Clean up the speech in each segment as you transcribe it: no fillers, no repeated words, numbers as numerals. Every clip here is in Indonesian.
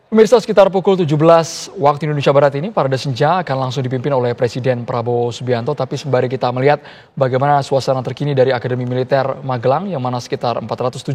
Pemirsa, sekitar pukul 17 waktu Indonesia Barat ini, Parade Senja akan langsung dipimpin oleh Presiden Prabowo Subianto. Tapi sembari kita melihat bagaimana suasana terkini dari Akademi Militer Magelang, yang mana sekitar 477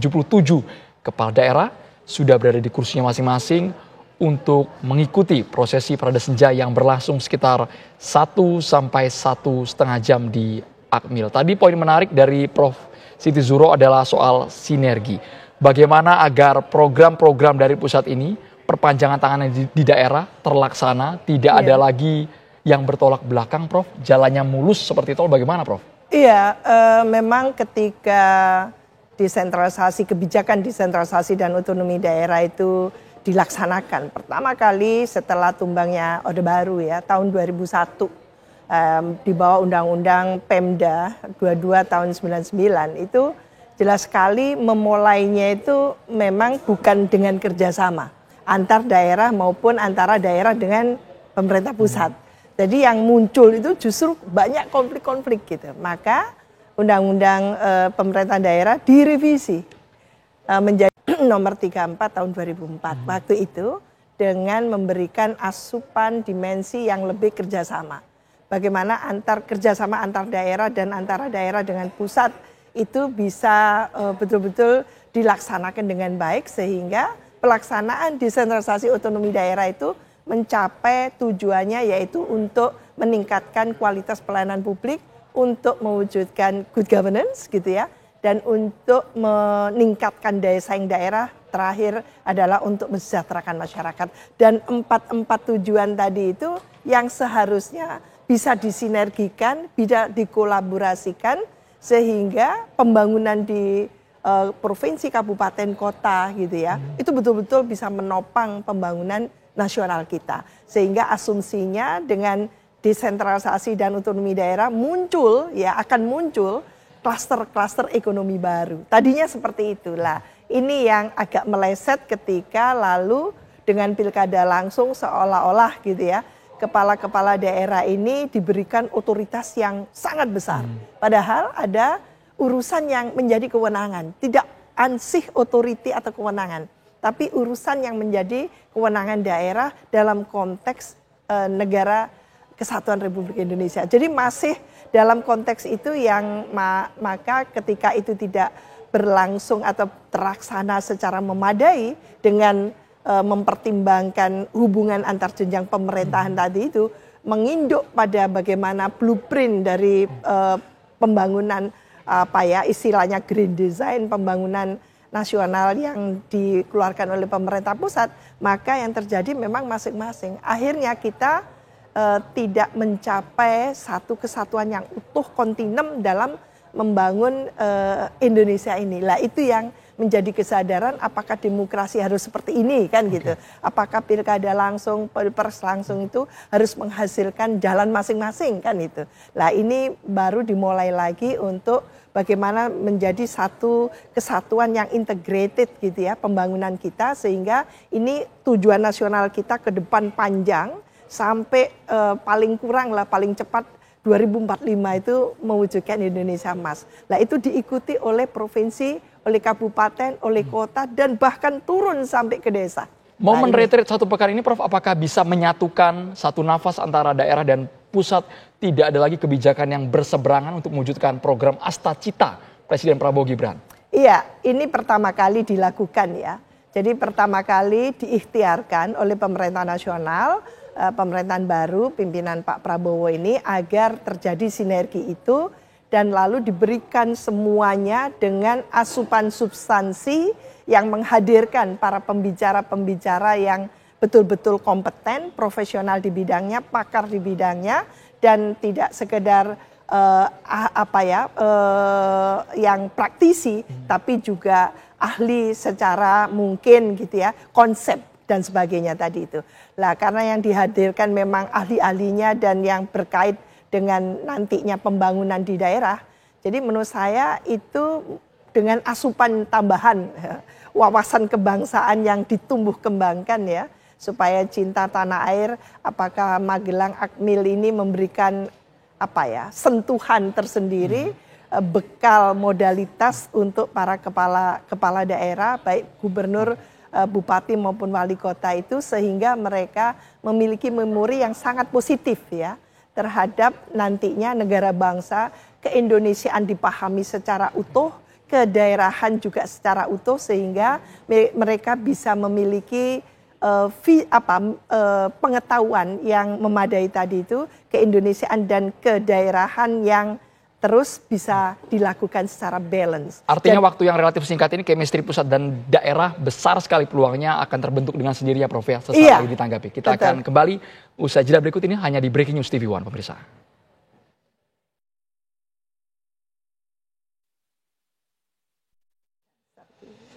kepala daerah sudah berada di kursinya masing-masing untuk mengikuti prosesi Parade Senja yang berlangsung sekitar 1 sampai 1,5 jam di Akmil. Tadi poin menarik dari Prof. Siti Zuro adalah soal sinergi. Bagaimana agar program-program dari pusat ini, perpanjangan tangan di daerah terlaksana, tidak ada lagi yang bertolak belakang, Prof. Jalannya mulus seperti tol, bagaimana, Prof? Iya, memang ketika desentralisasi, kebijakan desentralisasi dan otonomi daerah itu dilaksanakan pertama kali setelah tumbangnya Orde Baru ya, tahun 2001, di bawah Undang-Undang Pemda 22 tahun 99, itu jelas sekali memulainya itu memang bukan dengan kerjasama antar daerah maupun antara daerah dengan pemerintah pusat. Jadi yang muncul itu justru banyak konflik-konflik gitu. Maka Undang-Undang Pemerintah Daerah direvisi menjadi nomor 34 tahun 2004 waktu itu, dengan memberikan asupan dimensi yang lebih kerjasama. Bagaimana kerjasama antar daerah dan antara daerah dengan pusat itu bisa betul-betul dilaksanakan dengan baik, sehingga pelaksanaan desentralisasi otonomi daerah itu mencapai tujuannya, yaitu untuk meningkatkan kualitas pelayanan publik, untuk mewujudkan good governance gitu ya, dan untuk meningkatkan daya saing daerah, terakhir adalah untuk mensejahterakan masyarakat. Dan empat tujuan tadi itu yang seharusnya bisa disinergikan, bisa dikolaborasikan, sehingga pembangunan di provinsi, kabupaten, kota gitu ya, itu betul-betul bisa menopang pembangunan nasional kita. Sehingga asumsinya dengan desentralisasi dan otonomi daerah akan muncul klaster-klaster ekonomi baru. Tadinya seperti itulah. Ini yang agak meleset ketika lalu dengan pilkada langsung seolah-olah gitu ya, kepala-kepala daerah ini diberikan otoritas yang sangat besar. Padahal ada urusan yang menjadi kewenangan, tidak ansih otoriti atau kewenangan, tapi urusan yang menjadi kewenangan daerah dalam konteks negara kesatuan Republik Indonesia. Jadi masih dalam konteks itu yang maka ketika itu tidak berlangsung atau terlaksana secara memadai dengan mempertimbangkan hubungan antar jenjang pemerintahan tadi itu, menginduk pada bagaimana blueprint dari pembangunan istilahnya green design, pembangunan nasional yang dikeluarkan oleh pemerintah pusat, maka yang terjadi memang masing-masing. Akhirnya kita tidak mencapai satu kesatuan yang utuh, kontinem dalam membangun Indonesia ini. Lah itu yang menjadi kesadaran, apakah demokrasi harus seperti ini kan gitu. Apakah pilkada langsung, pilpres langsung itu harus menghasilkan jalan masing-masing kan itu. Lah ini baru dimulai lagi untuk bagaimana menjadi satu kesatuan yang integrated gitu ya, pembangunan kita, sehingga ini tujuan nasional kita ke depan panjang sampai paling cepat 2045 itu mewujudkan Indonesia Emas. Nah itu diikuti oleh provinsi, oleh kabupaten, oleh kota, dan bahkan turun sampai ke desa. Momen retreat 1 pekan ini, Prof, apakah bisa menyatukan satu nafas antara daerah dan pusat? Tidak ada lagi kebijakan yang berseberangan untuk mewujudkan program Asta Cita Presiden Prabowo Gibran? Iya, ini pertama kali dilakukan ya. Jadi pertama kali diikhtiarkan oleh pemerintah nasional, pemerintahan baru, pimpinan Pak Prabowo ini, agar terjadi sinergi itu dan lalu diberikan semuanya dengan asupan substansi yang menghadirkan para pembicara-pembicara yang betul-betul kompeten, profesional di bidangnya, pakar di bidangnya, dan tidak sekedar yang praktisi, tapi juga ahli secara mungkin gitu ya, konsep dan sebagainya tadi itu. Lah karena yang dihadirkan memang ahli-ahlinya dan yang berkait dengan nantinya pembangunan di daerah. Jadi menurut saya itu dengan asupan tambahan wawasan kebangsaan yang ditumbuh kembangkan ya, supaya cinta tanah air, apakah Magelang Akmil ini memberikan sentuhan tersendiri, bekal modalitas untuk para kepala daerah, baik gubernur bupati maupun wali kota itu, sehingga mereka memiliki memori yang sangat positif ya terhadap nantinya negara bangsa, keindonesiaan dipahami secara utuh, kedaerahan juga secara utuh, sehingga mereka bisa memiliki pengetahuan yang memadai tadi itu, keindonesiaan dan kedaerahan yang terus bisa dilakukan secara balance. Artinya waktu yang relatif singkat ini chemistry pusat dan daerah besar sekali peluangnya akan terbentuk dengan sendirinya Prof ya, sesaat lagi ditanggapi. Kita akan kembali usai jeda berikut ini hanya di Breaking News TV One pemirsa.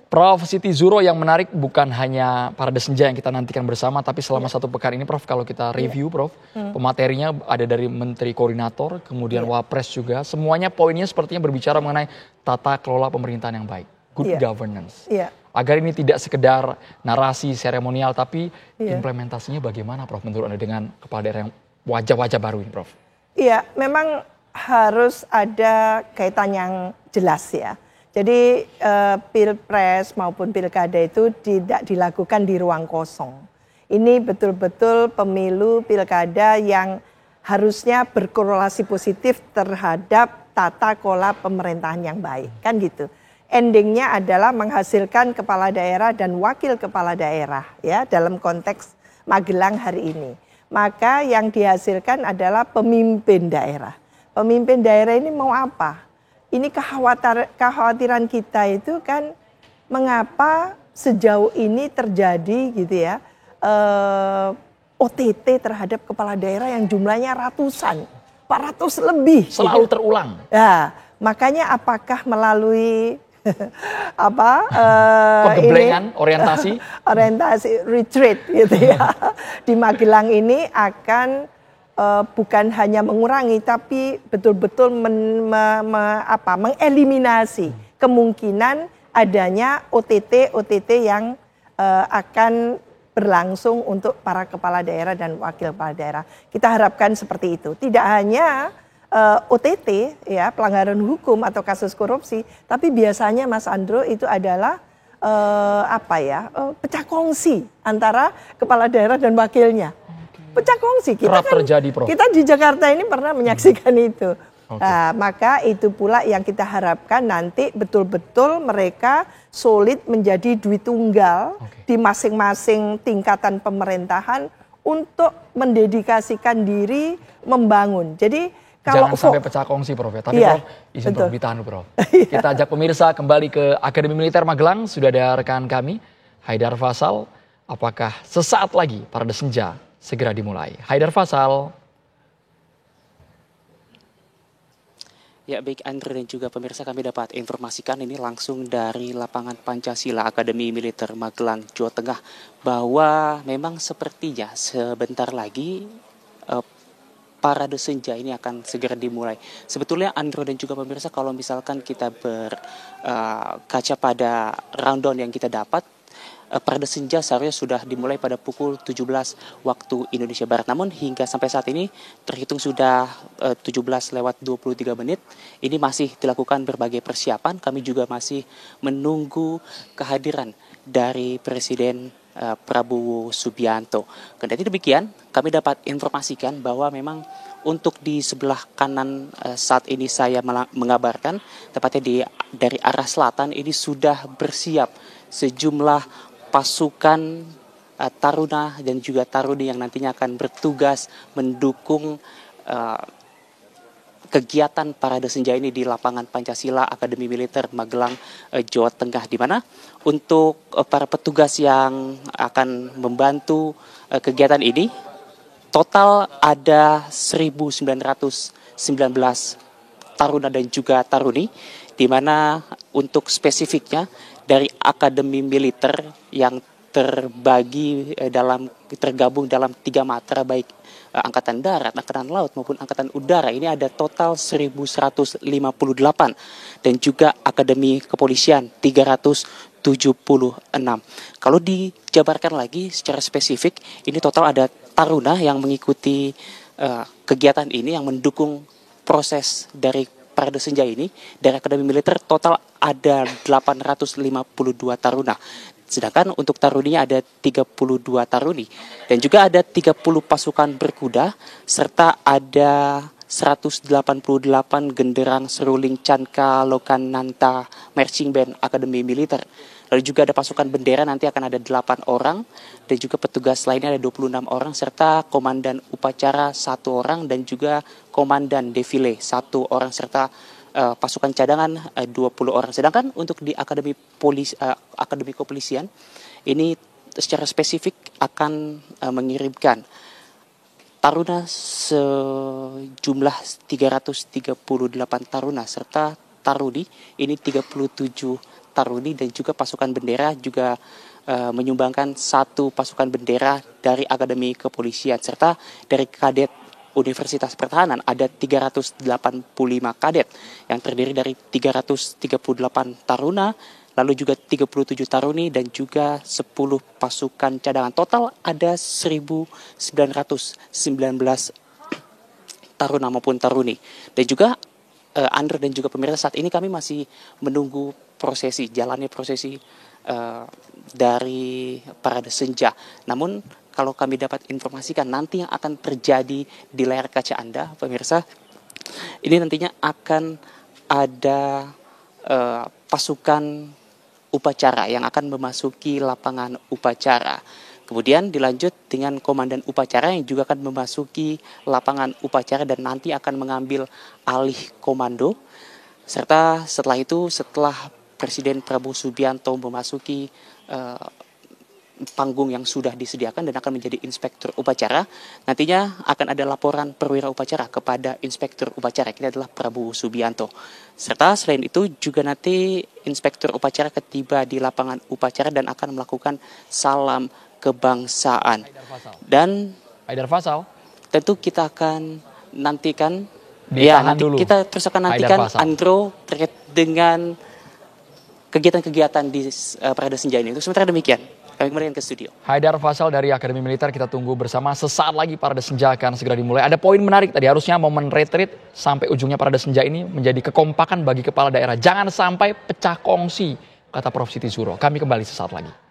Prof, Siti Zuro, yang menarik bukan hanya Parade Senja yang kita nantikan bersama, tapi selama satu pekan ini Prof, kalau kita review Prof, pematerinya ada dari Menteri Koordinator, kemudian Wapres juga, semuanya poinnya sepertinya berbicara mengenai tata kelola pemerintahan yang baik, good governance. Agar ini tidak sekedar narasi seremonial, tapi implementasinya bagaimana Prof menurut Anda dengan kepala daerah yang wajah-wajah baru ini Prof? Iya, memang harus ada kaitan yang jelas ya. Jadi pilpres maupun pilkada itu tidak dilakukan di ruang kosong. Ini betul-betul pemilu pilkada yang harusnya berkorelasi positif terhadap tata kelola pemerintahan yang baik, kan gitu. Endingnya adalah menghasilkan kepala daerah dan wakil kepala daerah ya dalam konteks Magelang hari ini. Maka yang dihasilkan adalah pemimpin daerah. Pemimpin daerah ini mau apa? Ini kekhawatiran kita itu kan mengapa sejauh ini terjadi gitu ya OTT terhadap kepala daerah yang jumlahnya ratusan, 400 lebih. Selalu terulang. Ya, makanya apakah melalui penggeblengan, orientasi retreat gitu ya di Magelang ini akan bukan hanya mengurangi tapi betul-betul mengeliminasi kemungkinan adanya OTT yang akan berlangsung untuk para kepala daerah dan wakil kepala daerah. Kita harapkan seperti itu. Tidak hanya OTT ya, pelanggaran hukum atau kasus korupsi, tapi biasanya Mas Andro itu adalah pecah kongsi antara kepala daerah dan wakilnya. Pecah kongsi. Kita kan, terjadi, Prof. Kita di Jakarta ini pernah menyaksikan itu. Nah, maka itu pula yang kita harapkan nanti betul-betul mereka solid menjadi duit tunggal di masing-masing tingkatan pemerintahan untuk mendedikasikan diri membangun. Jadi kalau jangan sampai pecah kongsi Prof ya. Tapi Prof, izin Prof ditahan dulu Prof. Kita ajak pemirsa kembali ke Akademi Militer Magelang. Sudah ada rekan kami, Haidar Faisal. Apakah sesaat lagi Parade Senja segera dimulai? Haidar Faisal. Ya, baik Andre dan juga pemirsa, kami dapat informasikan ini langsung dari lapangan Pancasila Akademi Militer Magelang, Jawa Tengah, bahwa memang sepertinya sebentar lagi Parade Senja ini akan segera dimulai. Sebetulnya Andro dan juga pemirsa, kalau misalkan kita berkaca pada rundown yang kita dapat, Parade Senja seharusnya sudah dimulai pada pukul 17 waktu Indonesia Barat. Namun hingga sampai saat ini terhitung sudah 17:23 menit. Ini masih dilakukan berbagai persiapan. Kami juga masih menunggu kehadiran dari Presiden Prabowo Subianto. Kendati demikian, kami dapat informasikan bahwa memang untuk di sebelah kanan saat ini saya mengabarkan, tepatnya dari arah selatan ini sudah bersiap sejumlah pasukan taruna dan juga taruni yang nantinya akan bertugas mendukung kegiatan Parade Senja ini di lapangan Pancasila Akademi Militer Magelang, Jawa Tengah, di mana untuk para petugas yang akan membantu kegiatan ini total ada 1.919 taruna dan juga taruni, di mana untuk spesifiknya dari Akademi Militer yang tergabung dalam 3 matra, baik Angkatan Darat, Angkatan Laut maupun Angkatan Udara, ini ada total 1.158, dan juga Akademi Kepolisian 376. Kalau dijabarkan lagi secara spesifik, ini total ada taruna yang mengikuti kegiatan ini yang mendukung proses dari Parade Senja ini. Dari Akademi Militer total ada 852 taruna, Sedangkan untuk taruninya ada 32 taruni dan juga ada 30 pasukan berkuda serta ada 188 genderang seruling Canka Lokananta Marching Band Akademi Militer. Lalu juga ada pasukan bendera, nanti akan ada 8 orang dan juga petugas lainnya ada 26 orang serta komandan upacara 1 orang dan juga komandan defile 1 orang serta pasukan cadangan 20 orang. Sedangkan untuk di Akademi Kepolisian ini secara spesifik akan mengirimkan taruna sejumlah 338 taruna serta taruni ini 37 taruni dan juga pasukan bendera juga menyumbangkan 1 pasukan bendera dari Akademi Kepolisian serta dari kadet Universitas Pertahanan ada 385 kadet yang terdiri dari 338 taruna, lalu juga 37 taruni dan juga 10 pasukan cadangan. Total ada 1.919 taruna maupun taruni. Dan juga Andre dan juga pemirsa, saat ini kami masih menunggu jalannya prosesi dari parade senja. Namun kalau kami dapat informasikan nanti yang akan terjadi di layar kaca Anda, pemirsa, ini nantinya akan ada pasukan upacara yang akan memasuki lapangan upacara. Kemudian dilanjut dengan komandan upacara yang juga akan memasuki lapangan upacara dan nanti akan mengambil alih komando. Serta setelah itu, setelah Presiden Prabowo Subianto memasuki panggung yang sudah disediakan dan akan menjadi inspektur upacara, nantinya akan ada laporan perwira upacara kepada inspektur upacara. Ini adalah Prabowo Subianto. Serta selain itu juga nanti inspektur upacara tiba di lapangan upacara dan akan melakukan salam kebangsaan. Dan Haidar Faisal, tentu kita akan nantikan, nanti dulu. Kita terus akan nantikan Andro terkait dengan kegiatan-kegiatan di parade senja ini. Untuk sementara demikian, kami kembali ke studio. Haidar Faisal dari Akademi Militer, kita tunggu bersama. Sesaat lagi parade senja akan segera dimulai. Ada poin menarik tadi, harusnya momen retreat sampai ujungnya parade senja ini menjadi kekompakan bagi kepala daerah. Jangan sampai pecah kongsi, kata Prof. Siti Zuro. Kami kembali sesaat lagi.